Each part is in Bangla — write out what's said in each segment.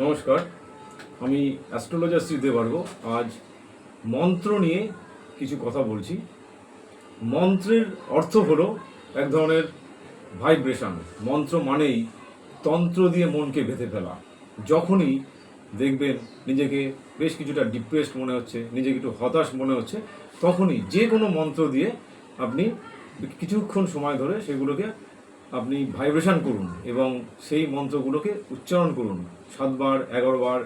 নমস্কার, আমি অ্যাস্ট্রোলজার শ্রী দেবার্গ। আজ মন্ত্র নিয়ে কিছু কথা বলছি। মন্ত্রের অর্থ হলো এক ধরনের ভাইব্রেশন। মন্ত্র মানেই তন্ত্র দিয়ে মনকে বেঁধে ফেলা। যখনই দেখবেন নিজেকে বেশ কিছুটা ডিপ্রেসড মনে হচ্ছে, নিজেকে একটু হতাশ মনে হচ্ছে, তখনই যে কোনো মন্ত্র দিয়ে আপনি কিছুক্ষণ সময় ধরে সেগুলোকে আপনি ভাইব্রেশন করুন এবং সেই মন্ত্রগুলোকে উচ্চারণ করুন 7 বার, 11 বার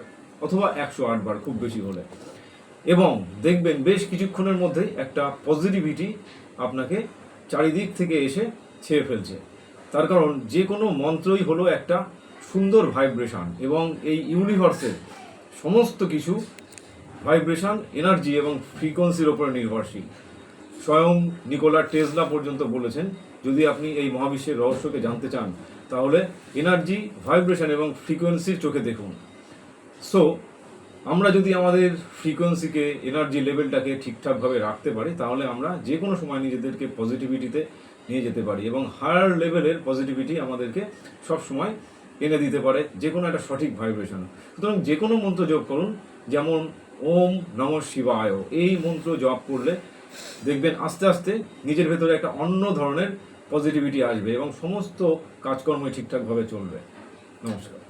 অথবা 108 বার খুব বেশি হলে, এবং দেখবেন বেশ কিছুক্ষণের মধ্যেই একটা পজিটিভিটি আপনাকে চারিদিক থেকে এসে ছেয়ে ফেলছে। তার কারণ যে কোনো মন্ত্রই হলো একটা সুন্দর ভাইব্রেশন, এবং এই ইউনিভার্সের সমস্ত কিছু ভাইব্রেশন, এনার্জি এবং ফ্রিকোয়েন্সির ওপরে নির্ভরশীল। স্বয়ং নিকোলা টেসলা পর্যন্ত বলেছেন, যদি আপনি এই মহাবিশ্বের রহস্যকে জানতে চান তাহলে এনার্জি, ভাইব্রেশন এবং ফ্রিকোয়েন্সির চোখে দেখুন। সো আমরা যদি আমাদের ফ্রিকোয়েন্সিকে, এনার্জি লেভেলটাকে ঠিকঠাকভাবে রাখতে পারি, তাহলে আমরা যে কোনো সময় নিজেদেরকে পজিটিভিটিতে নিয়ে যেতে পারি, এবং হায়ার লেভেলের পজিটিভিটি আমাদেরকে সব সময় এনে দিতে পারে যে কোনো একটা সঠিক ভাইব্রেশন। সুতরাং যে কোনো মন্ত্র জপ করুন, যেমন ওম নমঃ শিবায়, এই মন্ত্র জপ করলে দেখবেন আস্তে আস্তে নিজের ভেতরে একটা অন্য ধরনের পজিটিভিটি আসবে এবং সমস্ত কাজকর্মই ঠিকঠাকভাবে চলবে। নমস্কার।